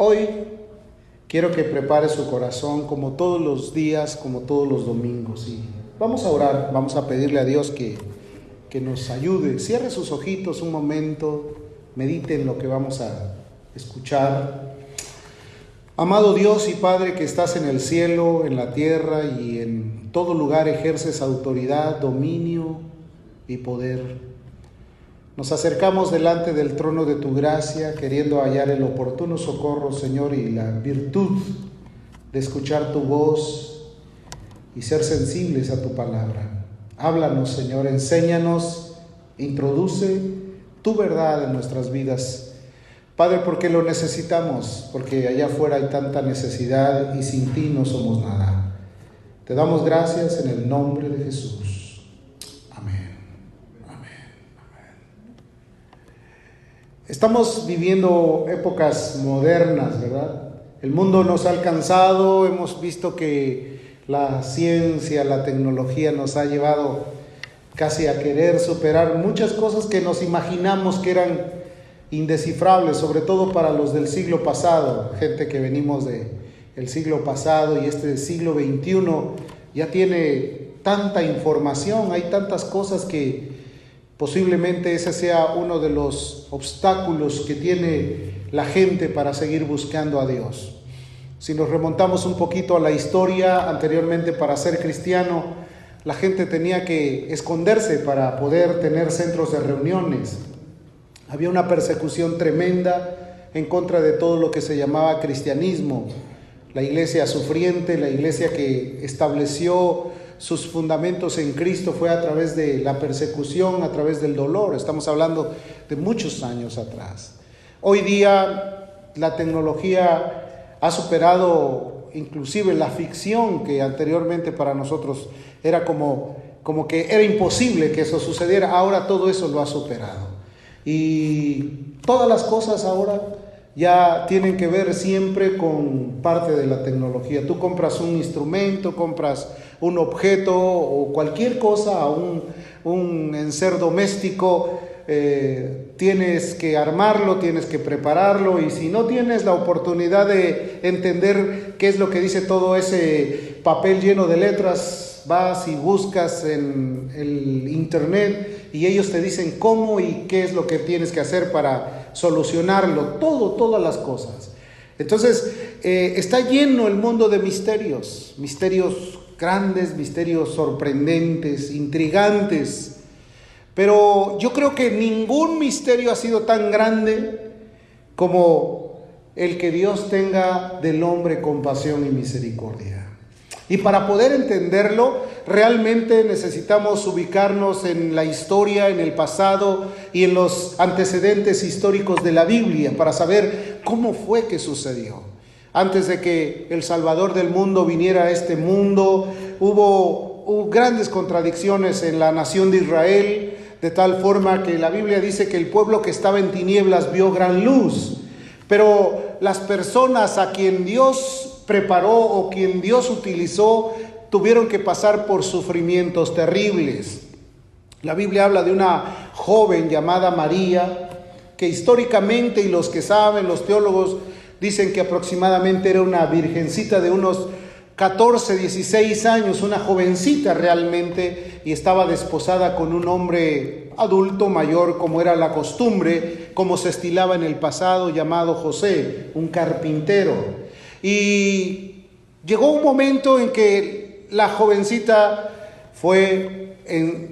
Hoy quiero que prepare su corazón como todos los días, como todos los domingos. Y vamos a orar, vamos a pedirle a Dios que nos ayude. Cierre sus ojitos un momento, medite en lo que vamos a escuchar. Amado Dios y Padre que estás en el cielo, en la tierra y en todo lugar ejerces autoridad, dominio y poder. Nos acercamos delante del trono de tu gracia, queriendo hallar el oportuno socorro, Señor, y la virtud de escuchar tu voz y ser sensibles a tu palabra. Háblanos, Señor, enséñanos, introduce tu verdad en nuestras vidas. Padre, porque lo necesitamos, porque allá afuera hay tanta necesidad y sin ti no somos nada. Te damos gracias en el nombre de Jesús. Estamos viviendo épocas modernas, ¿verdad? El mundo nos ha alcanzado, hemos visto que la ciencia, la tecnología nos ha llevado casi a querer superar muchas cosas que nos imaginamos que eran indescifrables, sobre todo para los del siglo pasado, gente que venimos del siglo pasado y este siglo XXI ya tiene tanta información, hay tantas cosas que posiblemente ese sea uno de los obstáculos que tiene la gente para seguir buscando a Dios. Si nos remontamos un poquito a la historia, anteriormente para ser cristiano, la gente tenía que esconderse para poder tener centros de reuniones. Había una persecución tremenda en contra de todo lo que se llamaba cristianismo. La iglesia sufriente, la iglesia que estableció sus fundamentos en Cristo fue a través de la persecución, a través del dolor. Estamos hablando de muchos años atrás. Hoy día la tecnología ha superado inclusive la ficción que anteriormente para nosotros era como que era imposible que eso sucediera. Ahora todo eso lo ha superado. Y todas las cosas ahora ya tienen que ver siempre con parte de la tecnología. Tú compras un instrumento, compras un objeto o cualquier cosa, un enser doméstico, tienes que armarlo, tienes que prepararlo, y si no tienes la oportunidad de entender qué es lo que dice todo ese papel lleno de letras, vas y buscas en el internet y ellos te dicen cómo y qué es lo que tienes que hacer para solucionarlo, todas las cosas. Entonces está lleno el mundo de misterios grandes, misterios sorprendentes, intrigantes, pero yo creo que ningún misterio ha sido tan grande como el que Dios tenga del hombre compasión y misericordia. Y para poder entenderlo, realmente necesitamos ubicarnos en la historia, en el pasado y en los antecedentes históricos de la Biblia para saber cómo fue que sucedió. Antes de que el Salvador del mundo viniera a este mundo, hubo grandes contradicciones en la nación de Israel, de tal forma que la Biblia dice que el pueblo que estaba en tinieblas vio gran luz. Pero las personas a quien Dios preparó o quien Dios utilizó tuvieron que pasar por sufrimientos terribles. La Biblia habla de una joven llamada María, que históricamente, y los que saben, los teólogos, dicen que aproximadamente era una virgencita de unos 14, 16 años, una jovencita realmente, y estaba desposada con un hombre adulto mayor, como era la costumbre, como se estilaba en el pasado, llamado José, un carpintero. Y llegó un momento en que la jovencita fue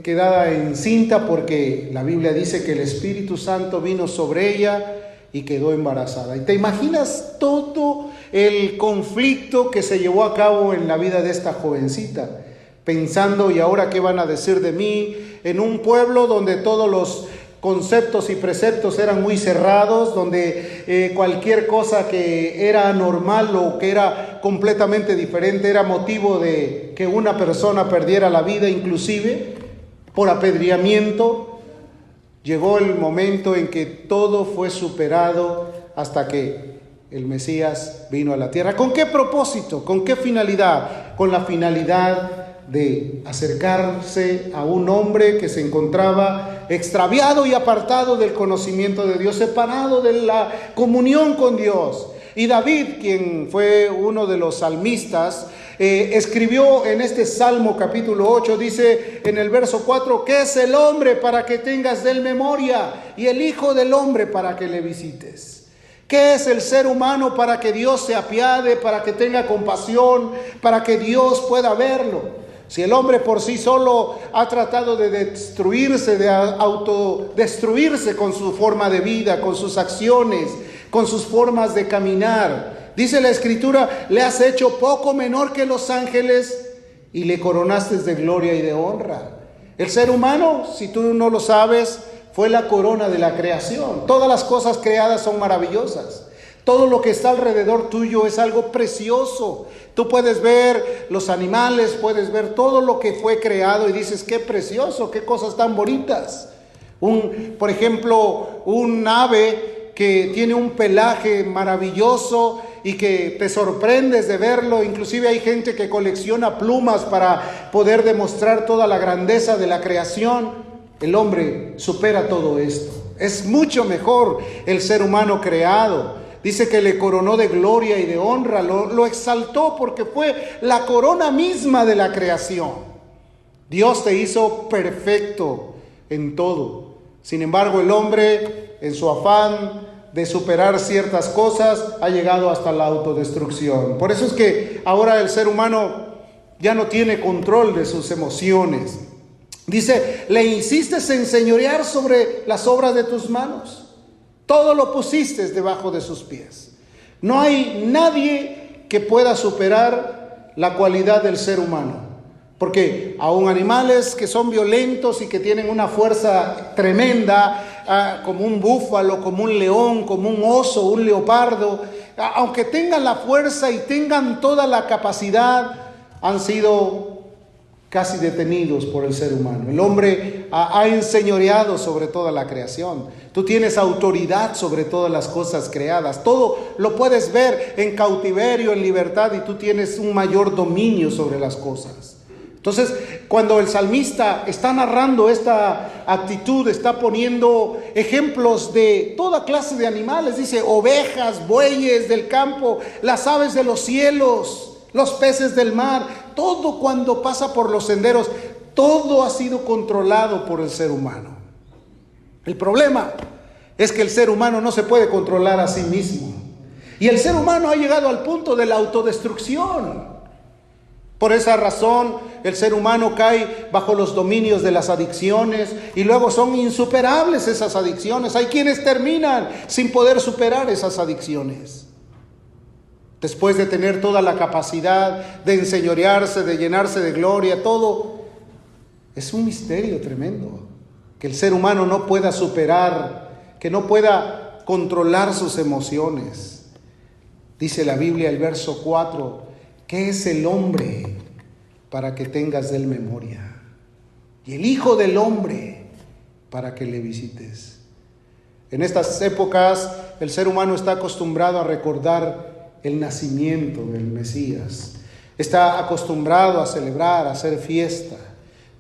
quedada encinta, porque la Biblia dice que el Espíritu Santo vino sobre ella y quedó embarazada. ¿Y te imaginas todo el conflicto que se llevó a cabo en la vida de esta jovencita? Pensando, ¿y ahora qué van a decir de mí? En un pueblo donde todos los conceptos y preceptos eran muy cerrados, donde cualquier cosa que era anormal o que era completamente diferente era motivo de que una persona perdiera la vida, inclusive por apedreamiento. Llegó el momento en que todo fue superado hasta que el Mesías vino a la tierra. ¿Con qué propósito? ¿Con qué finalidad? Con la finalidad de acercarse a un hombre que se encontraba extraviado y apartado del conocimiento de Dios, separado de la comunión con Dios. Y David, quien fue uno de los salmistas, escribió en este Salmo capítulo 8, dice en el verso 4, ¿qué es el hombre para que tengas de él memoria? Y el hijo del hombre para que le visites. ¿Qué es el ser humano para que Dios se apiade, para que tenga compasión, para que Dios pueda verlo? Si el hombre por sí solo ha tratado de destruirse, de autodestruirse con su forma de vida, con sus acciones, con sus formas de caminar, dice la Escritura, le has hecho poco menor que los ángeles y le coronaste de gloria y de honra. El ser humano, si tú no lo sabes, fue la corona de la creación. Todas las cosas creadas son maravillosas. Todo lo que está alrededor tuyo es algo precioso. Tú puedes ver los animales, puedes ver todo lo que fue creado y dices, qué precioso, qué cosas tan bonitas. Por ejemplo, un ave que tiene un pelaje maravilloso y que te sorprendes de verlo. Inclusive hay gente que colecciona plumas para poder demostrar toda la grandeza de la creación. El hombre supera todo esto. Es mucho mejor el ser humano creado. Dice que le coronó de gloria y de honra, lo exaltó porque fue la corona misma de la creación. Dios te hizo perfecto en todo. Sin embargo, el hombre, en su afán de superar ciertas cosas, ha llegado hasta la autodestrucción. Por eso es que ahora el ser humano ya no tiene control de sus emociones. Dice, le insistes en señorear sobre las obras de tus manos. Todo lo pusiste debajo de sus pies. No hay nadie que pueda superar la cualidad del ser humano. Porque aún animales que son violentos y que tienen una fuerza tremenda, como un búfalo, como un león, como un oso, un leopardo, aunque tengan la fuerza y tengan toda la capacidad, han sido casi detenidos por el ser humano. El hombre ha enseñoreado sobre toda la creación. Tú tienes autoridad sobre todas las cosas creadas. Todo lo puedes ver en cautiverio, en libertad, y tú tienes un mayor dominio sobre las cosas. Entonces, cuando el salmista está narrando esta actitud, está poniendo ejemplos de toda clase de animales. Dice, ovejas, bueyes del campo, las aves de los cielos, los peces del mar. Todo cuando pasa por los senderos, todo ha sido controlado por el ser humano. El problema es que el ser humano no se puede controlar a sí mismo. Y el ser humano ha llegado al punto de la autodestrucción. Por esa razón, el ser humano cae bajo los dominios de las adicciones y luego son insuperables esas adicciones. Hay quienes terminan sin poder superar esas adicciones. Después de tener toda la capacidad de enseñorearse, de llenarse de gloria, todo, es un misterio tremendo que el ser humano no pueda superar, que no pueda controlar sus emociones. Dice la Biblia, el verso 4, ¿qué es el hombre para que tengas de él memoria? Y el hijo del hombre para que le visites. En estas épocas el ser humano está acostumbrado a recordar el nacimiento del Mesías. Está acostumbrado a celebrar, a hacer fiesta.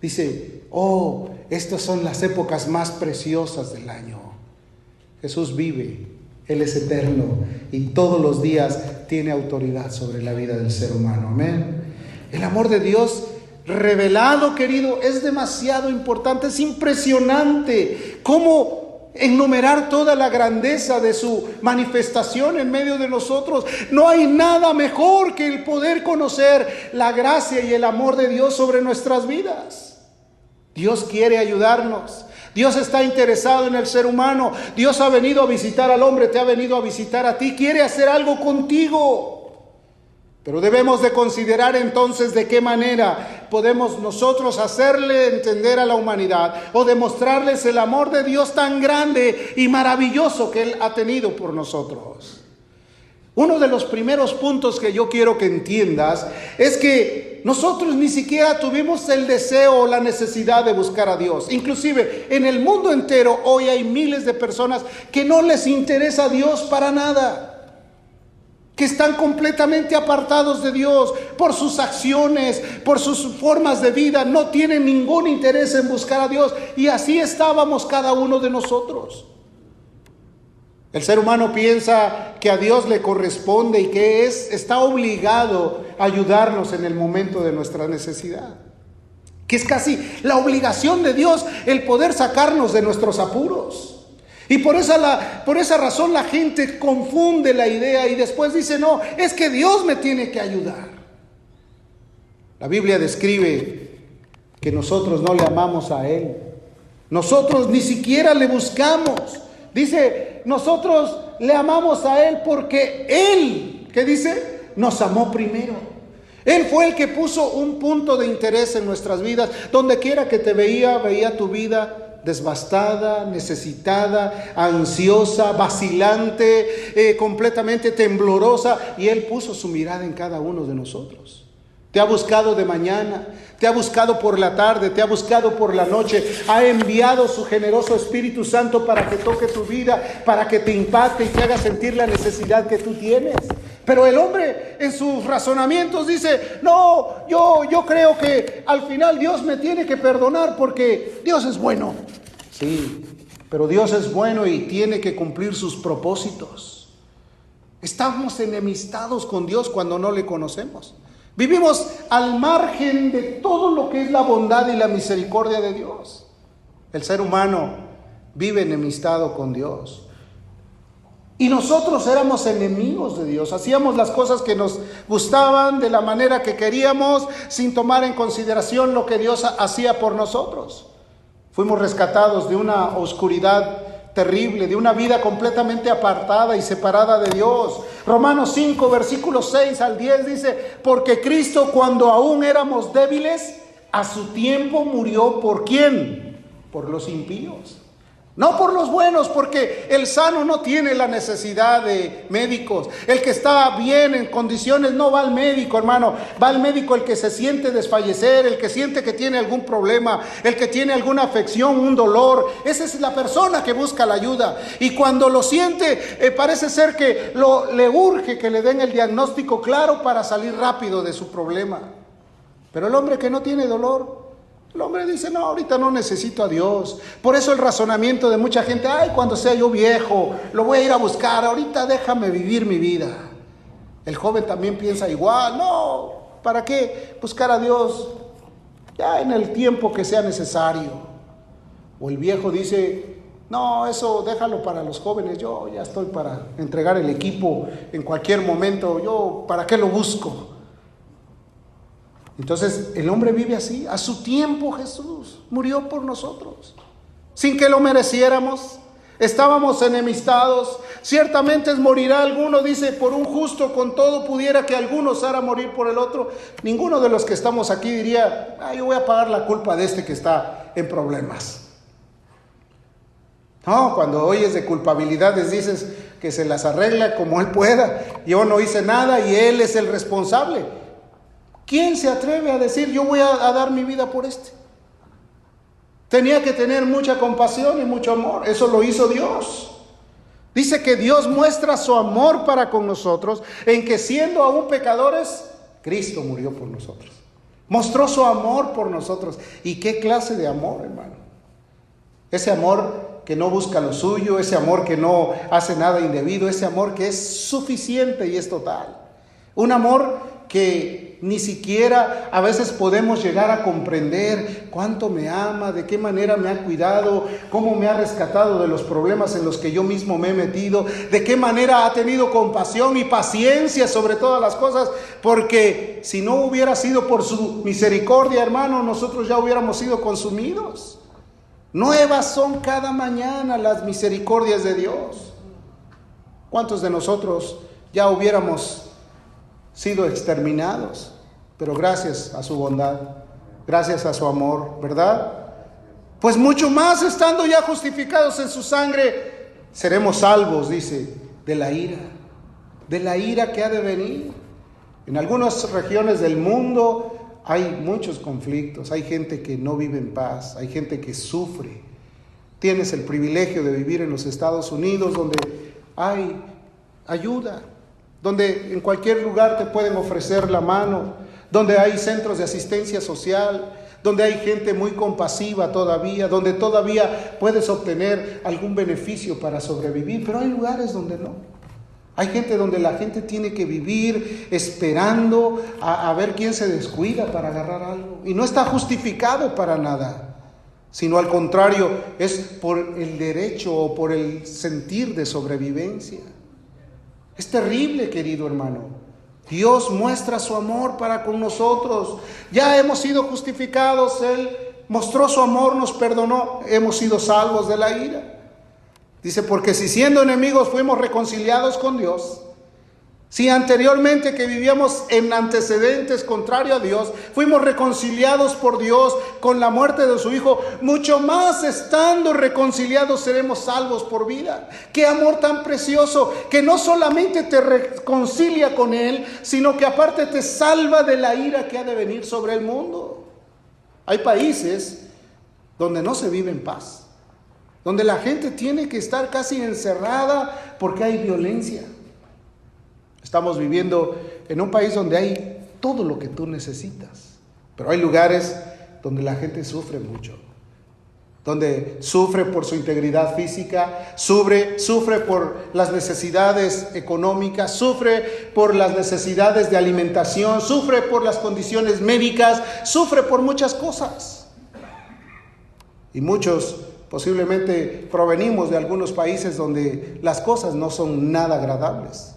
Dice, oh, estas son las épocas más preciosas del año. Jesús vive, Él es eterno y todos los días tiene autoridad sobre la vida del ser humano. Amén. El amor de Dios revelado, querido, es demasiado importante, es impresionante cómo enumerar toda la grandeza de su manifestación en medio de nosotros. No hay nada mejor que el poder conocer la gracia y el amor de Dios sobre nuestras vidas. Dios quiere ayudarnos. Dios está interesado en el ser humano. Dios ha venido a visitar al hombre, te ha venido a visitar a ti. Quiere hacer algo contigo. Pero debemos de considerar entonces de qué manera podemos nosotros hacerle entender a la humanidad o demostrarles el amor de Dios tan grande y maravilloso que Él ha tenido por nosotros. Uno de los primeros puntos que yo quiero que entiendas es que nosotros ni siquiera tuvimos el deseo o la necesidad de buscar a Dios. Inclusive en el mundo entero hoy hay miles de personas que no les interesa a Dios para nada, que están completamente apartados de Dios por sus acciones, por sus formas de vida, no tienen ningún interés en buscar a Dios, y así estábamos cada uno de nosotros. El ser humano piensa que a Dios le corresponde y que está obligado a ayudarnos en el momento de nuestra necesidad. Que es casi la obligación de Dios el poder sacarnos de nuestros apuros. Y por esa razón la gente confunde la idea y después dice, no, es que Dios me tiene que ayudar. La Biblia describe que nosotros no le amamos a Él. Nosotros ni siquiera le buscamos. Dice, nosotros le amamos a Él porque Él, ¿qué dice? Nos amó primero. Él fue el que puso un punto de interés en nuestras vidas. Donde quiera que te veía tu vida desbastada, necesitada, ansiosa, vacilante, completamente temblorosa. Y Él puso su mirada en cada uno de nosotros. Te ha buscado de mañana, te ha buscado por la tarde, te ha buscado por la noche, ha enviado su generoso Espíritu Santo para que toque tu vida, para que te impacte y te haga sentir la necesidad que tú tienes. Pero el hombre en sus razonamientos dice, no, yo creo que al final Dios me tiene que perdonar porque Dios es bueno. Sí, pero Dios es bueno y tiene que cumplir sus propósitos. Estamos enemistados con Dios cuando no le conocemos. Vivimos al margen de todo lo que es la bondad y la misericordia de Dios. El ser humano vive enemistado con Dios. Y nosotros éramos enemigos de Dios. Hacíamos las cosas que nos gustaban de la manera que queríamos, sin tomar en consideración lo que Dios hacía por nosotros. Fuimos rescatados de una oscuridad terrible, de una vida completamente apartada y separada de Dios. Romanos 5, versículos 6 al 10 dice, porque Cristo cuando aún éramos débiles, a su tiempo murió ¿por quién? Por los impíos. No por los buenos, porque el sano no tiene la necesidad de médicos. El que está bien en condiciones no va al médico, hermano. Va al médico el que se siente desfallecer, el que siente que tiene algún problema, el que tiene alguna afección, un dolor. Esa es la persona que busca la ayuda. Y cuando lo siente, parece ser que le urge que le den el diagnóstico claro para salir rápido de su problema. Pero el hombre que no tiene dolor, el hombre dice, no, ahorita no necesito a Dios. Por eso el razonamiento de mucha gente, ay, cuando sea yo viejo, lo voy a ir a buscar, ahorita déjame vivir mi vida. El joven también piensa igual, no, ¿para qué buscar a Dios? Ya en el tiempo que sea necesario. O el viejo dice, no, eso déjalo para los jóvenes, yo ya estoy para entregar el equipo en cualquier momento, yo ¿para qué lo busco? Entonces el hombre vive así. A su tiempo Jesús murió por nosotros, sin que lo mereciéramos. Estábamos enemistados. Ciertamente morirá alguno, dice, por un justo, con todo pudiera que alguno osara morir por el otro. Ninguno de los que estamos aquí diría, yo voy a pagar la culpa de este que está en problemas. No, cuando oyes de culpabilidades dices que se las arregla como él pueda. Yo no hice nada y él es el responsable. ¿Quién se atreve a decir, yo voy a dar mi vida por este? Tenía que tener mucha compasión y mucho amor. Eso lo hizo Dios. Dice que Dios muestra su amor para con nosotros en que siendo aún pecadores, Cristo murió por nosotros. Mostró su amor por nosotros. ¿Y qué clase de amor, hermano? Ese amor que no busca lo suyo, ese amor que no hace nada indebido, ese amor que es suficiente y es total. Un amor que ni siquiera a veces podemos llegar a comprender cuánto me ama, de qué manera me ha cuidado, cómo me ha rescatado de los problemas en los que yo mismo me he metido, de qué manera ha tenido compasión y paciencia sobre todas las cosas, porque si no hubiera sido por su misericordia, hermano, nosotros ya hubiéramos sido consumidos. Nuevas son cada mañana las misericordias de Dios. ¿Cuántos de nosotros ya hubiéramos sido exterminados? Pero gracias a su bondad, gracias a su amor, ¿verdad? Pues mucho más, estando ya justificados en su sangre, seremos salvos, dice, de la ira que ha de venir. En algunas regiones del mundo hay muchos conflictos, hay gente que no vive en paz, hay gente que sufre. Tienes el privilegio de vivir en los Estados Unidos, donde hay ayuda, donde en cualquier lugar te pueden ofrecer la mano, donde hay centros de asistencia social, donde hay gente muy compasiva todavía, donde todavía puedes obtener algún beneficio para sobrevivir, pero hay lugares donde no. Hay gente donde la gente tiene que vivir esperando a ver quién se descuida para agarrar algo. Y no está justificado para nada, sino al contrario, es por el derecho o por el sentir de sobrevivencia. Es terrible, querido hermano. Dios muestra su amor para con nosotros. Ya hemos sido justificados, Él mostró su amor, nos perdonó, hemos sido salvos de la ira. Dice, porque si siendo enemigos fuimos reconciliados con Dios, si anteriormente que vivíamos en antecedentes contrario a Dios, fuimos reconciliados por Dios con la muerte de su Hijo, mucho más estando reconciliados seremos salvos por vida. Qué amor tan precioso, que no solamente te reconcilia con Él, sino que aparte te salva de la ira que ha de venir sobre el mundo. Hay países donde no se vive en paz, donde la gente tiene que estar casi encerrada porque hay violencia. Estamos viviendo en un país donde hay todo lo que tú necesitas, pero hay lugares donde la gente sufre mucho, donde sufre por su integridad física, sufre por las necesidades económicas, sufre por las necesidades de alimentación, sufre por las condiciones médicas, sufre por muchas cosas. Y muchos posiblemente provenimos de algunos países donde las cosas no son nada agradables.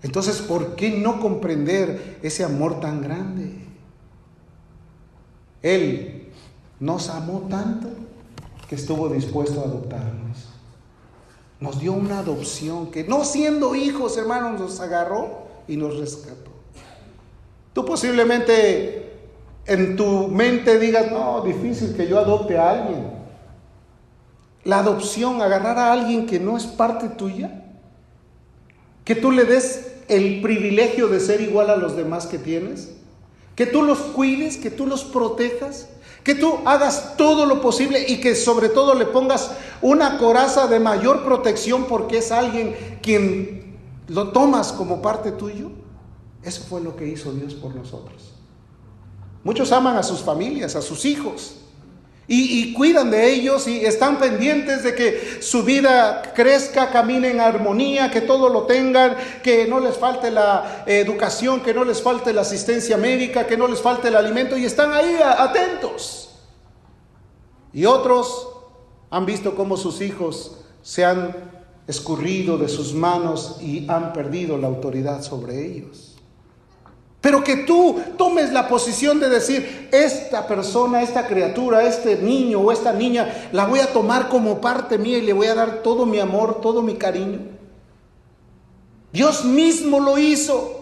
Entonces, ¿por qué no comprender ese amor tan grande? Él nos amó tanto que estuvo dispuesto a adoptarnos. Nos dio una adopción que, no siendo hijos, hermanos, nos agarró y nos rescató. Tú posiblemente en tu mente digas, no, difícil que yo adopte a alguien. La adopción, agarrar a alguien que no es parte tuya, que tú le des el privilegio de ser igual a los demás que tienes, que tú los cuides, que tú los protejas, que tú hagas todo lo posible y que sobre todo le pongas una coraza de mayor protección porque es alguien quien lo tomas como parte tuyo. Eso fue lo que hizo Dios por nosotros. Muchos aman a sus familias, a sus hijos, y cuidan de ellos y están pendientes de que su vida crezca, camine en armonía, que todo lo tengan, que no les falte la educación, que no les falte la asistencia médica, que no les falte el alimento, y están ahí atentos. Y otros han visto cómo sus hijos se han escurrido de sus manos y han perdido la autoridad sobre ellos. Pero que tú tomes la posición de decir, esta persona, esta criatura, este niño o esta niña, la voy a tomar como parte mía y le voy a dar todo mi amor, todo mi cariño. Dios mismo lo hizo.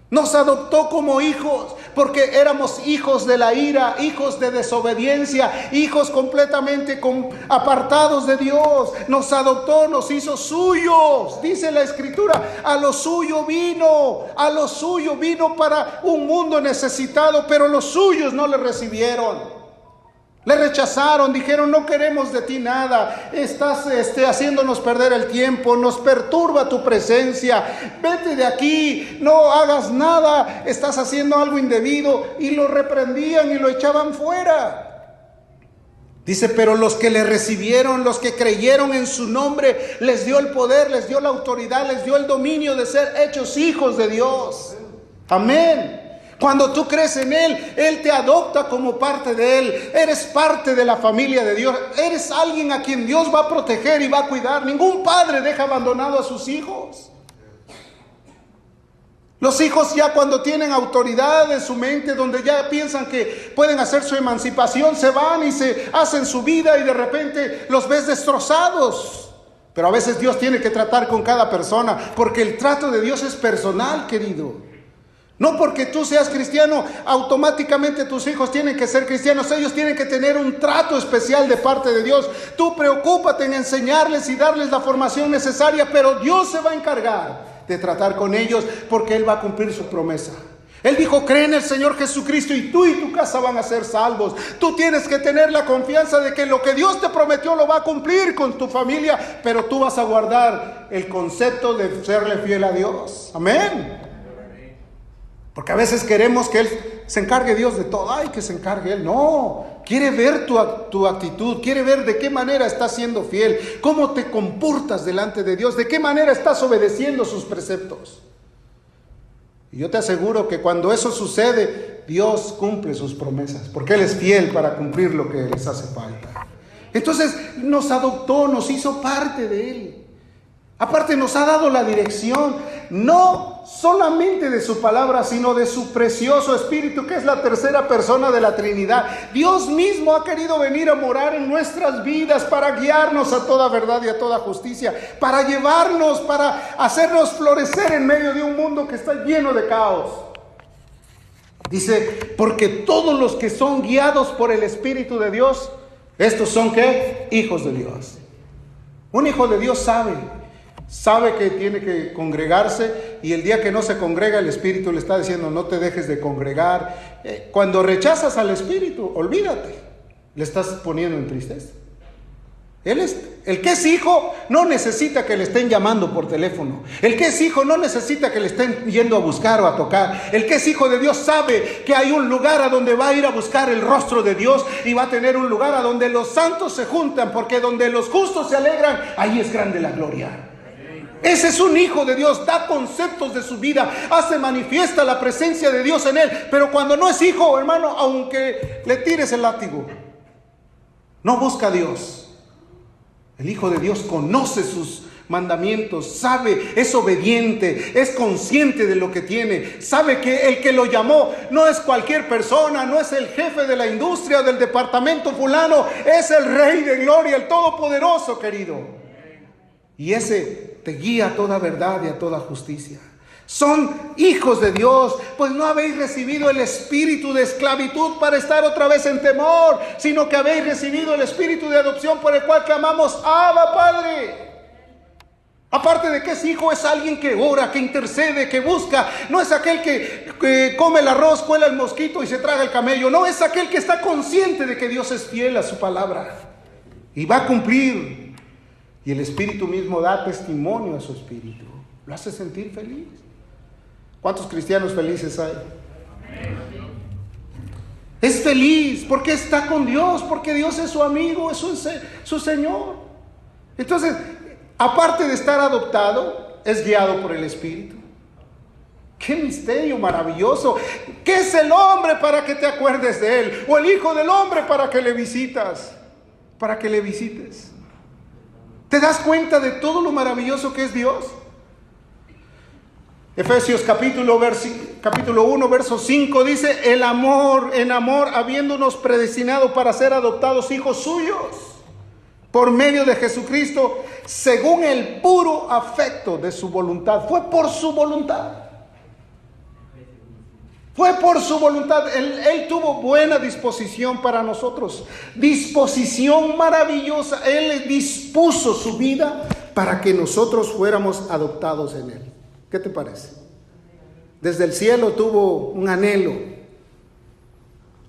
Nos adoptó como hijos, porque éramos hijos de la ira, hijos de desobediencia, hijos completamente apartados de Dios. Nos adoptó, nos hizo suyos. Dice la Escritura, a lo suyo vino para un mundo necesitado, pero los suyos no le recibieron. Le rechazaron, dijeron, no queremos de ti nada, estás haciéndonos perder el tiempo, nos perturba tu presencia, vete de aquí, no hagas nada, estás haciendo algo indebido, y lo reprendían y lo echaban fuera. Dice, pero los que le recibieron, los que creyeron en su nombre, les dio el poder, les dio la autoridad, les dio el dominio de ser hechos hijos de Dios. Amén. Cuando tú crees en Él, Él te adopta como parte de Él. Eres parte de la familia de Dios. Eres alguien a quien Dios va a proteger y va a cuidar. Ningún padre deja abandonado a sus hijos. Los hijos ya cuando tienen autoridad en su mente, donde ya piensan que pueden hacer su emancipación, se van y se hacen su vida y de repente los ves destrozados. Pero a veces Dios tiene que tratar con cada persona, porque el trato de Dios es personal, querido. No porque tú seas cristiano, automáticamente tus hijos tienen que ser cristianos. Ellos tienen que tener un trato especial de parte de Dios. Tú preocúpate en enseñarles y darles la formación necesaria, pero Dios se va a encargar de tratar con ellos, porque Él va a cumplir su promesa. Él dijo, cree en el Señor Jesucristo y tú y tu casa van a ser salvos. Tú tienes que tener la confianza de que lo que Dios te prometió lo va a cumplir con tu familia, pero tú vas a guardar el concepto de serle fiel a Dios. Amén. Porque a veces queremos que Él se encargue Dios de todo. Ay, que se encargue Él. No, quiere ver tu actitud, quiere ver de qué manera estás siendo fiel, cómo te comportas delante de Dios, de qué manera estás obedeciendo sus preceptos. Y yo te aseguro que cuando eso sucede, Dios cumple sus promesas, porque Él es fiel para cumplir lo que les hace falta. Entonces nos adoptó, nos hizo parte de Él. Aparte nos ha dado la dirección, no solamente de su palabra, sino de su precioso Espíritu, que es la tercera persona de la Trinidad. Dios mismo ha querido venir a morar en nuestras vidas para guiarnos a toda verdad y a toda justicia, para llevarnos, para hacernos florecer en medio de un mundo que está lleno de caos. Dice, porque todos los que son guiados por el Espíritu de Dios, estos son ¿qué? Hijos de Dios. Un hijo de Dios sabe que tiene que congregarse, y el día que no se congrega, el Espíritu le está diciendo, no te dejes de congregar. Cuando rechazas al Espíritu, olvídate, le estás poniendo en tristeza. El que es hijo no necesita que le estén llamando por teléfono. El que es hijo no necesita que le estén yendo a buscar o a tocar. El que es hijo de Dios sabe que hay un lugar a donde va a ir a buscar el rostro de Dios, y va a tener un lugar a donde los santos se juntan, porque donde los justos se alegran, ahí es grande la gloria. Ese es un hijo de Dios, da conceptos de su vida, hace manifiesta la presencia de Dios en él. Pero cuando no es hijo, hermano, aunque le tires el látigo, no busca a Dios. El hijo de Dios conoce sus mandamientos, sabe, es obediente, es consciente de lo que tiene, sabe que el que lo llamó no es cualquier persona, no es el jefe de la industria o del departamento fulano, es el Rey de Gloria, el Todopoderoso, querido. Y ese te guía a toda verdad y a toda justicia. Son hijos de Dios, pues no habéis recibido el espíritu de esclavitud para estar otra vez en temor, sino que habéis recibido el espíritu de adopción, por el cual clamamos, Abba, Padre. Aparte de que es hijo, es alguien que ora, que intercede, que busca. No es aquel que come el arroz, cuela el mosquito y se traga el camello. No, es aquel que está consciente de que Dios es fiel a su palabra y va a cumplir. Y el Espíritu mismo da testimonio a su espíritu, lo hace sentir feliz. ¿Cuántos cristianos felices hay? Es feliz porque está con Dios, porque Dios es su amigo, es su Señor. Entonces, aparte de estar adoptado, es guiado por el Espíritu. ¡Qué misterio maravilloso! ¿Qué es el hombre para que te acuerdes de él? ¿O el hijo del hombre para que le visites? ¿Te das cuenta de todo lo maravilloso que es Dios? Efesios capítulo 1, verso 5 dice, en amor, habiéndonos predestinado para ser adoptados hijos suyos, por medio de Jesucristo, según el puro afecto de su voluntad. Fue por su voluntad. Fue por su voluntad. Él tuvo buena disposición para nosotros. Disposición maravillosa. Él dispuso su vida para que nosotros fuéramos adoptados en Él. ¿Qué te parece? Desde el cielo tuvo un anhelo.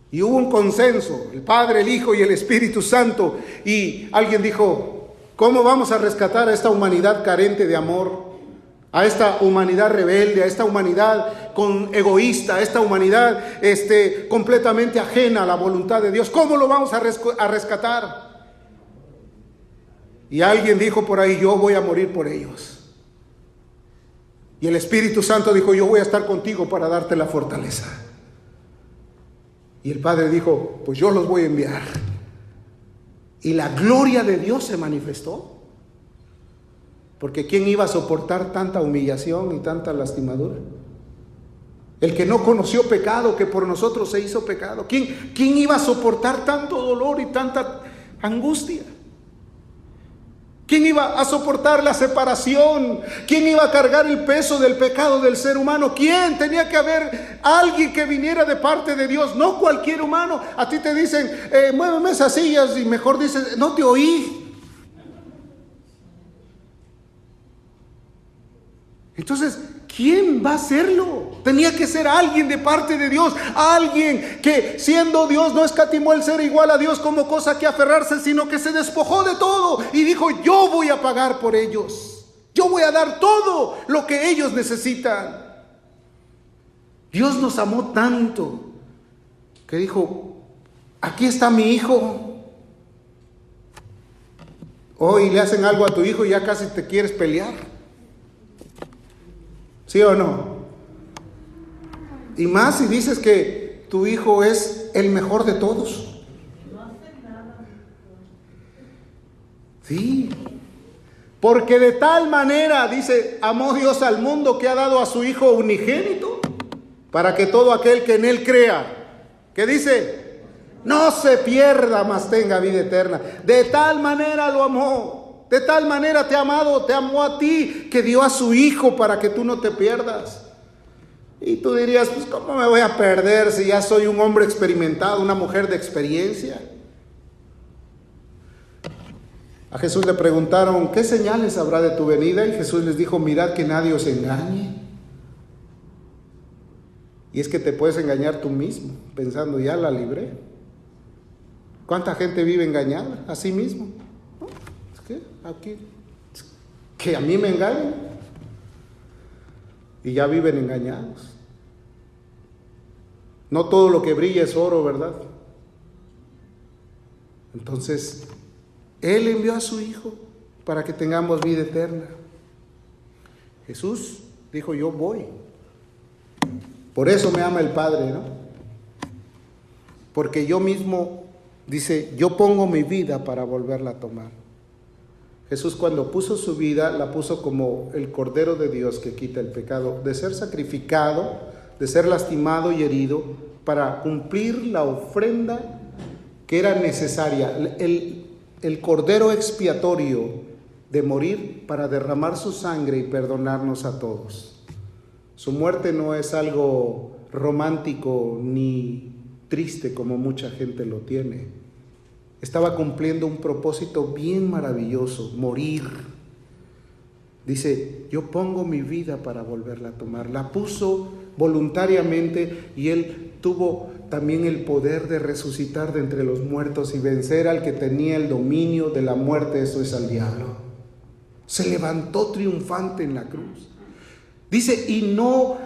Y hubo un consenso. El Padre, el Hijo y el Espíritu Santo. Y alguien dijo, ¿cómo vamos a rescatar a esta humanidad carente de amor? A esta humanidad rebelde, a esta humanidad egoísta, a esta humanidad completamente ajena a la voluntad de Dios. ¿Cómo lo vamos a rescatar? Y alguien dijo por ahí, yo voy a morir por ellos. Y el Espíritu Santo dijo, yo voy a estar contigo para darte la fortaleza. Y el Padre dijo, pues yo los voy a enviar. Y la gloria de Dios se manifestó. Porque ¿quién iba a soportar tanta humillación y tanta lastimadura? El que no conoció pecado, que por nosotros se hizo pecado. ¿Quién iba a soportar tanto dolor y tanta angustia? ¿Quién iba a soportar la separación? ¿Quién iba a cargar el peso del pecado del ser humano? ¿Quién? Tenía que haber alguien que viniera de parte de Dios, no cualquier humano. A ti te dicen, muéveme esas sillas, y mejor dices, no te oí. Entonces, ¿quién va a hacerlo? Tenía que ser alguien de parte de Dios, alguien que siendo Dios no escatimó el ser igual a Dios como cosa que aferrarse, sino que se despojó de todo y dijo, yo voy a pagar por ellos, yo voy a dar todo lo que ellos necesitan. Dios nos amó tanto que dijo, aquí está mi hijo. Hoy le hacen algo a tu hijo y ya casi te quieres pelear. ¿Sí o no? Y más si dices que tu hijo es el mejor de todos. Sí. Porque de tal manera, dice, amó Dios al mundo que ha dado a su Hijo unigénito, para que todo aquel que en Él crea, ¿qué dice? No se pierda, mas tenga vida eterna. De tal manera lo amó, de tal manera te ha amado, te amó a ti, que dio a su Hijo para que tú no te pierdas. Y tú dirías, pues ¿cómo me voy a perder si ya soy un hombre experimentado, una mujer de experiencia? A Jesús le preguntaron, ¿qué señales habrá de tu venida? Y Jesús les dijo, mirad que nadie os engañe. Y es que te puedes engañar tú mismo, pensando, ya la libré. ¿Cuánta gente vive engañada a sí mismo? ¿No? Es que aquí, que a mí me engañan. Y ya viven engañados. No todo lo que brilla es oro, ¿verdad? Entonces, Él envió a su Hijo para que tengamos vida eterna. Jesús dijo, yo voy. Por eso me ama el Padre, ¿no? Porque yo mismo, dice, yo pongo mi vida para volverla a tomar. Jesús cuando puso su vida, la puso como el Cordero de Dios que quita el pecado, de ser sacrificado, de ser lastimado y herido, para cumplir la ofrenda que era necesaria. El Cordero expiatorio de morir para derramar su sangre y perdonarnos a todos. Su muerte no es algo romántico ni triste como mucha gente lo tiene. Estaba cumpliendo un propósito bien maravilloso, morir. Dice, yo pongo mi vida para volverla a tomar. La puso voluntariamente y Él tuvo también el poder de resucitar de entre los muertos y vencer al que tenía el dominio de la muerte, eso es al diablo. Se levantó triunfante en la cruz. Dice, y no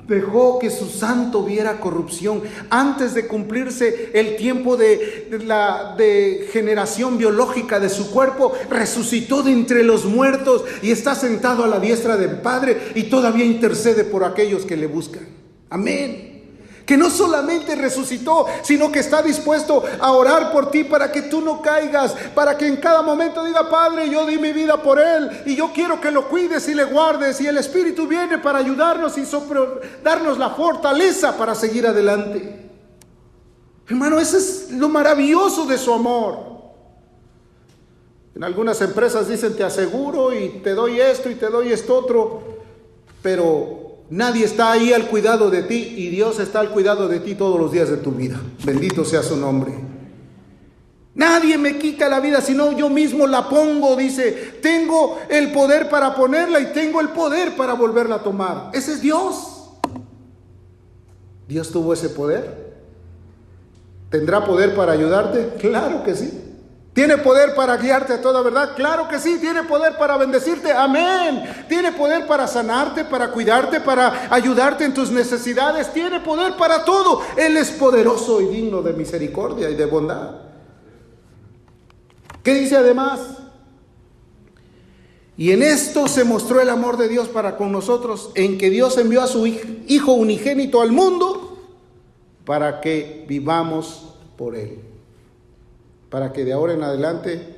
dejó que su santo viera corrupción. Antes de cumplirse el tiempo de generación biológica de su cuerpo, resucitó de entre los muertos y está sentado a la diestra del Padre y todavía intercede por aquellos que le buscan. Amén. Que no solamente resucitó, sino que está dispuesto a orar por ti para que tú no caigas, para que en cada momento diga, Padre, yo di mi vida por Él y yo quiero que lo cuides y le guardes, y el Espíritu viene para ayudarnos y darnos la fortaleza para seguir adelante. Hermano, eso es lo maravilloso de su amor. En algunas empresas dicen, te aseguro y te doy esto y te doy esto otro, pero nadie está ahí al cuidado de ti, y Dios está al cuidado de ti todos los días de tu vida. Bendito sea su nombre. Nadie me quita la vida, sino yo mismo la pongo, dice. Tengo el poder para ponerla y tengo el poder para volverla a tomar. Ese es Dios. ¿Dios tuvo ese poder? ¿Tendrá poder para ayudarte? Claro que sí. ¿Tiene poder para guiarte a toda verdad? Claro que sí. ¿Tiene poder para bendecirte? Amén. ¿Tiene poder para sanarte, para cuidarte, para ayudarte en tus necesidades? Tiene poder para todo. Él es poderoso y digno de misericordia y de bondad. ¿Qué dice además? Y en esto se mostró el amor de Dios para con nosotros, en que Dios envió a su Hijo unigénito al mundo para que vivamos por Él. Para que de ahora en adelante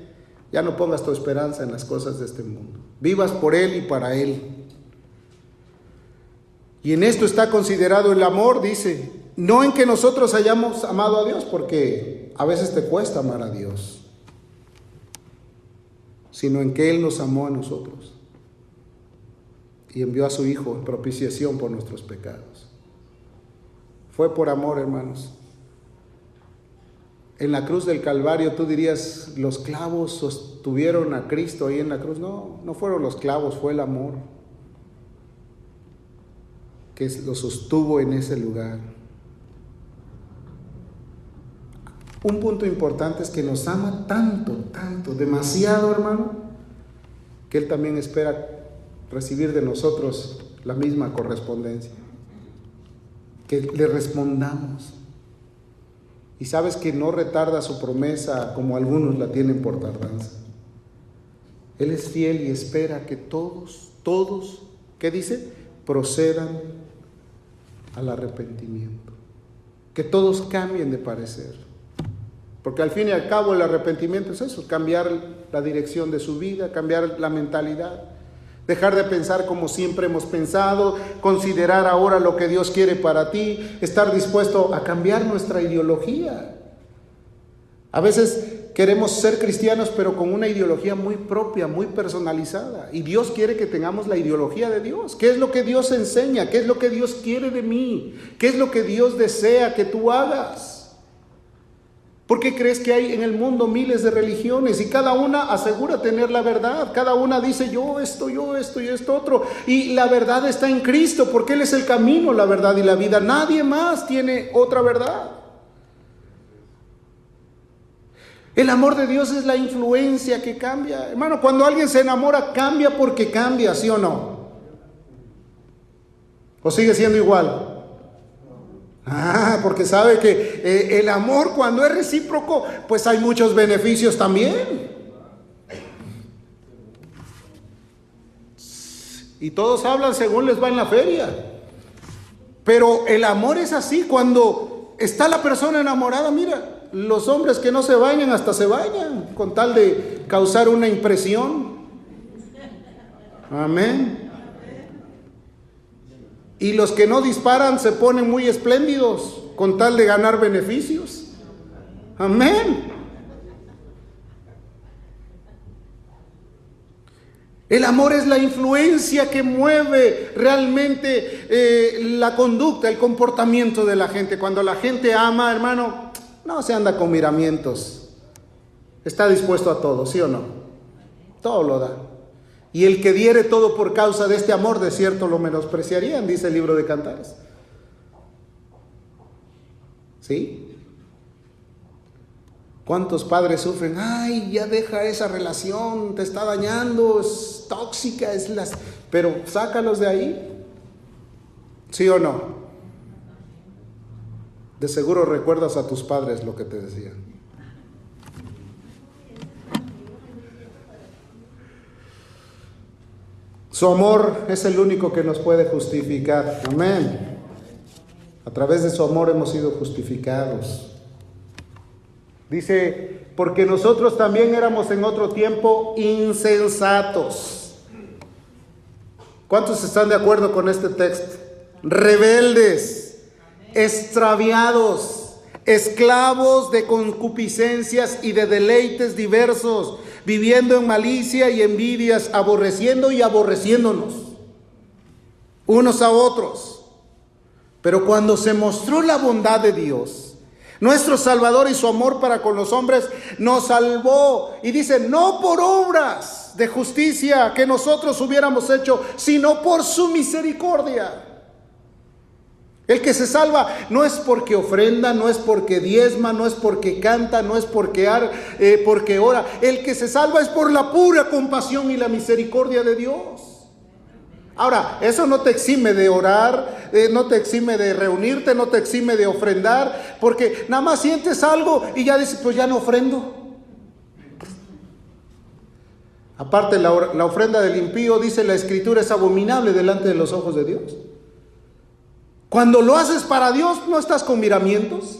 ya no pongas tu esperanza en las cosas de este mundo. Vivas por Él y para Él. Y en esto está considerado el amor, dice, no en que nosotros hayamos amado a Dios, porque a veces te cuesta amar a Dios, sino en que Él nos amó a nosotros y envió a su Hijo en propiciación por nuestros pecados. Fue por amor, hermanos. En la cruz del Calvario tú dirías, los clavos sostuvieron a Cristo ahí en la cruz. No, no fueron los clavos, fue el amor que lo sostuvo en ese lugar. Un punto importante es que nos ama tanto, tanto, demasiado, hermano, que Él también espera recibir de nosotros la misma correspondencia, que le respondamos. Y sabes que no retarda su promesa como algunos la tienen por tardanza. Él es fiel y espera que todos, ¿qué dice? Procedan al arrepentimiento. Que todos cambien de parecer. Porque al fin y al cabo el arrepentimiento es eso, cambiar la dirección de su vida, cambiar la mentalidad. Dejar de pensar como siempre hemos pensado, considerar ahora lo que Dios quiere para ti, estar dispuesto a cambiar nuestra ideología. A veces queremos ser cristianos, pero con una ideología muy propia, muy personalizada. Y Dios quiere que tengamos la ideología de Dios. ¿Qué es lo que Dios enseña? ¿Qué es lo que Dios quiere de mí? ¿Qué es lo que Dios desea que tú hagas? ¿Por qué crees que hay en el mundo miles de religiones y cada una asegura tener la verdad? Cada una dice yo esto y esto otro. Y la verdad está en Cristo porque Él es el camino, la verdad y la vida. Nadie más tiene otra verdad. El amor de Dios es la influencia que cambia. Hermano, cuando alguien se enamora, cambia porque cambia, ¿sí o no? ¿O sigue siendo igual? Porque sabe que el amor cuando es recíproco, pues hay muchos beneficios también. Y todos hablan según les va en la feria. Pero el amor es así, cuando está la persona enamorada, mira, los hombres que no se bañan hasta se bañan, con tal de causar una impresión. Amén. Y los que no disparan se ponen muy espléndidos con tal de ganar beneficios. Amén. El amor es la influencia que mueve realmente la conducta, el comportamiento de la gente. Cuando la gente ama, hermano, no se anda con miramientos. Está dispuesto a todo, ¿sí o no? Todo lo da. Y el que diere todo por causa de este amor, de cierto lo menospreciarían, dice el libro de Cantares. ¿Sí? ¿Cuántos padres sufren? Ay, ya deja esa relación, te está dañando, es tóxica, pero sácalos de ahí. ¿Sí o no? De seguro recuerdas a tus padres lo que te decían. Su amor es el único que nos puede justificar. Amén. A través de su amor hemos sido justificados. Dice, porque nosotros también éramos en otro tiempo insensatos. ¿Cuántos están de acuerdo con este texto? Rebeldes, extraviados, esclavos de concupiscencias y de deleites diversos, viviendo en malicia y envidias, aborreciendo y aborreciéndonos unos a otros. Pero cuando se mostró la bondad de Dios, nuestro Salvador, y su amor para con los hombres, nos salvó. Y dice, no por obras de justicia que nosotros hubiéramos hecho, sino por su misericordia. El que se salva no es porque ofrenda, no es porque diezma, no es porque canta, no es porque ora. El que se salva es por la pura compasión y la misericordia de Dios. Ahora, eso no te exime de orar, no te exime de reunirte, no te exime de ofrendar, porque nada más sientes algo y ya dices, pues ya no ofrendo. Aparte, la ofrenda del impío, dice la Escritura, es abominable delante de los ojos de Dios. Cuando lo haces para Dios, no estás con miramientos,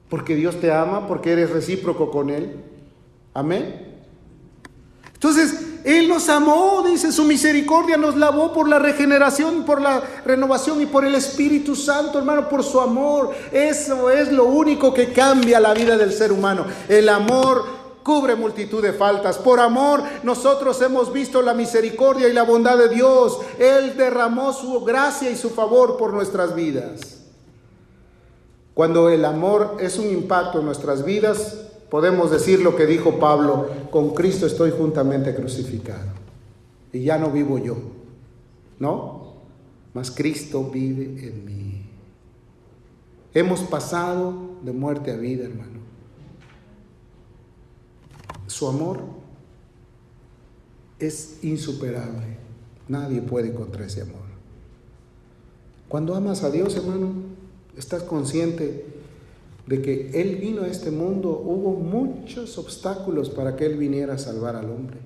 porque Dios te ama, porque eres recíproco con Él. Amén. Entonces, Él nos amó, dice, su misericordia nos lavó por la regeneración, por la renovación y por el Espíritu Santo, hermano, por su amor. Eso es lo único que cambia la vida del ser humano. El amor cubre multitud de faltas. Por amor nosotros hemos visto la misericordia y la bondad de Dios. Él derramó su gracia y su favor por nuestras vidas. Cuando el amor es un impacto en nuestras vidas, podemos decir lo que dijo Pablo: con Cristo estoy juntamente crucificado, y ya no vivo yo, ¿no? Mas Cristo vive en mí. Hemos pasado de muerte a vida, hermano. Su amor es insuperable. Nadie puede contra ese amor. Cuando amas a Dios, hermano, estás consciente de que Él vino a este mundo, hubo muchos obstáculos para que Él viniera a salvar al hombre.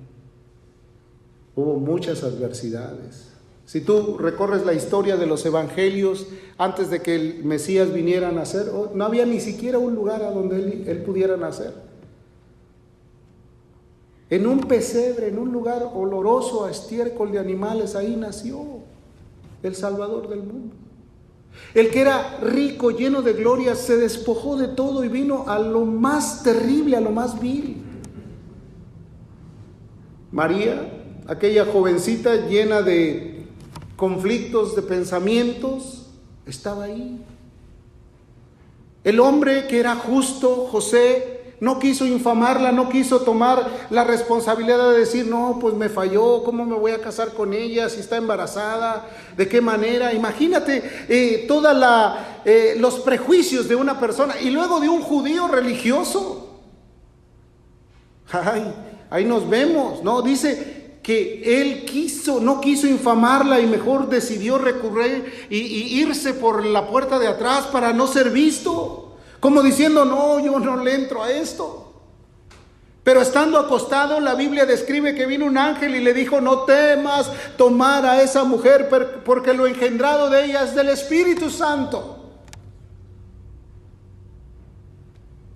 Hubo muchas adversidades. Si tú recorres la historia de los evangelios, antes de que el Mesías viniera a nacer, no había ni siquiera un lugar a donde él pudiera nacer. En un pesebre, en un lugar oloroso a estiércol de animales, ahí nació el Salvador del mundo. El que era rico, lleno de gloria, se despojó de todo y vino a lo más terrible, a lo más vil. María, aquella jovencita llena de conflictos, de pensamientos, estaba ahí. El hombre que era justo, José, no quiso infamarla, no quiso tomar la responsabilidad de decir, no, pues me falló, ¿cómo me voy a casar con ella si está embarazada? ¿De qué manera? Imagínate todos los prejuicios de una persona y luego de un judío religioso. Ay, ahí nos vemos, ¿no? Dice que él no quiso infamarla y mejor decidió recurrir y irse por la puerta de atrás para no ser visto. Como diciendo, no, yo no le entro a esto. Pero estando acostado, la Biblia describe que vino un ángel y le dijo, no temas tomar a esa mujer, porque lo engendrado de ella es del Espíritu Santo.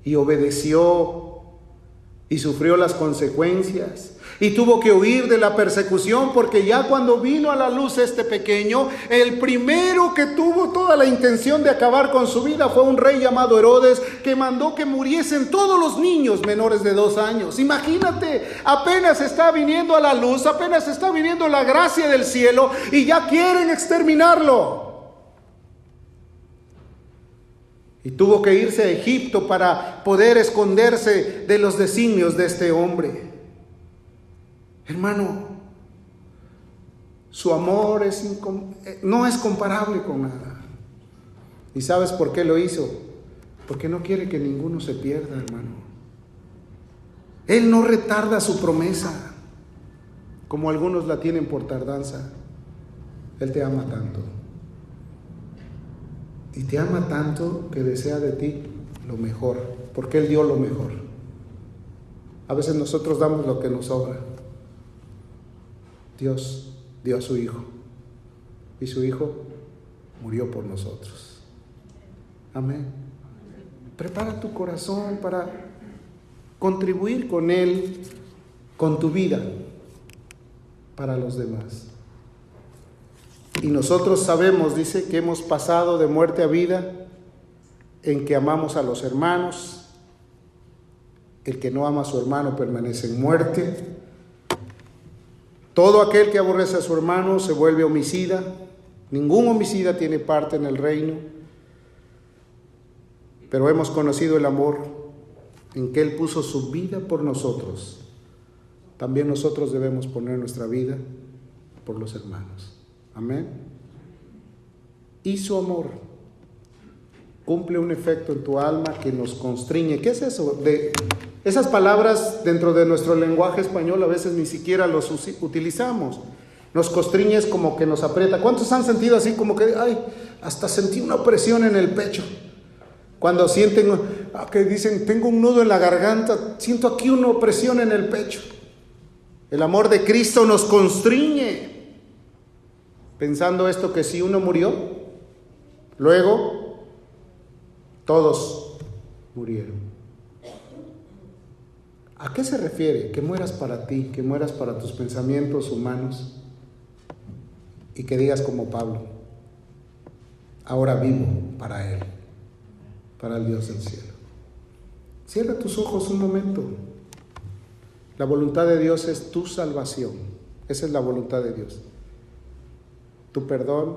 Y obedeció y sufrió las consecuencias. Y tuvo que huir de la persecución, porque ya cuando vino a la luz este pequeño, el primero que tuvo toda la intención de acabar con su vida fue un rey llamado Herodes, que mandó que muriesen todos los niños menores de 2 años. Imagínate, apenas está viniendo a la luz, apenas está viniendo la gracia del cielo y ya quieren exterminarlo. Y tuvo que irse a Egipto para poder esconderse de los designios de este hombre. Hermano, su amor no es comparable con nada. ¿Y sabes por qué lo hizo? Porque no quiere que ninguno se pierda, hermano. Él no retarda su promesa, como algunos la tienen por tardanza. Él te ama tanto. Y te ama tanto que desea de ti lo mejor, porque Él dio lo mejor. A veces nosotros damos lo que nos sobra. Dios dio a su Hijo y su Hijo murió por nosotros. Amén. Prepara tu corazón para contribuir con Él, con tu vida, para los demás. Y nosotros sabemos, dice, que hemos pasado de muerte a vida en que amamos a los hermanos. El que no ama a su hermano permanece en muerte. Todo aquel que aborrece a su hermano se vuelve homicida. Ningún homicida tiene parte en el reino. Pero hemos conocido el amor en que Él puso su vida por nosotros. También nosotros debemos poner nuestra vida por los hermanos. Amén. Y su amor cumple un efecto en tu alma que nos constriñe. ¿Qué es eso? Esas palabras dentro de nuestro lenguaje español a veces ni siquiera los utilizamos. Nos constriñe es como que nos aprieta. ¿Cuántos han sentido así como que, hasta sentí una presión en el pecho? Cuando sienten, que dicen, tengo un nudo en la garganta, siento aquí una opresión en el pecho. El amor de Cristo nos constriñe. Pensando esto, que si uno murió, luego todos murieron. ¿A qué se refiere? Que mueras para ti, que mueras para tus pensamientos humanos y que digas como Pablo, ahora vivo para Él, para el Dios del cielo. Cierra tus ojos un momento. La voluntad de Dios es tu salvación. Esa es la voluntad de Dios. Tu perdón,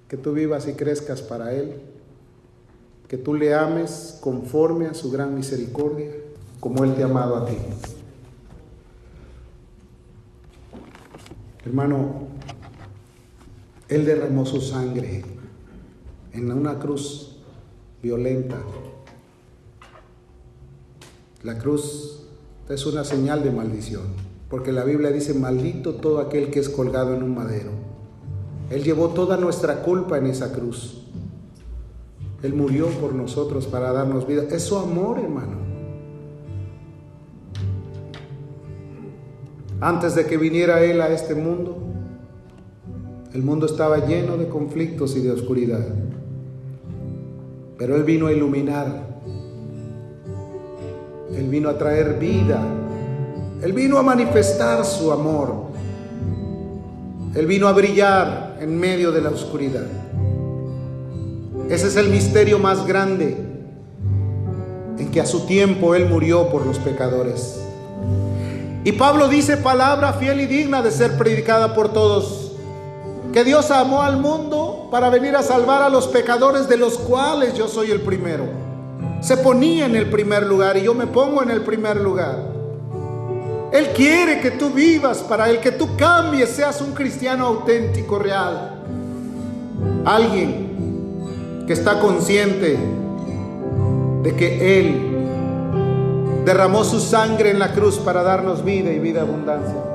que tú vivas y crezcas para Él, que tú le ames conforme a su gran misericordia, como Él te ha amado a ti. Hermano, Él derramó su sangre en una cruz violenta. La cruz es una señal de maldición, porque la Biblia dice, maldito todo aquel que es colgado en un madero. Él llevó toda nuestra culpa en esa cruz. Él murió por nosotros para darnos vida. Es su amor, hermano. Antes de que viniera Él a este mundo, el mundo estaba lleno de conflictos y de oscuridad. Pero Él vino a iluminar. Él vino a traer vida. Él vino a manifestar su amor. Él vino a brillar en medio de la oscuridad. Ese es el misterio más grande, en que a su tiempo Él murió por los pecadores. Y Pablo dice, palabra fiel y digna de ser predicada por todos, que Dios amó al mundo para venir a salvar a los pecadores, de los cuales yo soy el primero. Se ponía en el primer lugar y yo me pongo en el primer lugar. Él quiere que tú vivas para Él, que tú cambies, seas un cristiano auténtico, real. Alguien que está consciente de que Él derramó su sangre en la cruz para darnos vida y vida abundancia.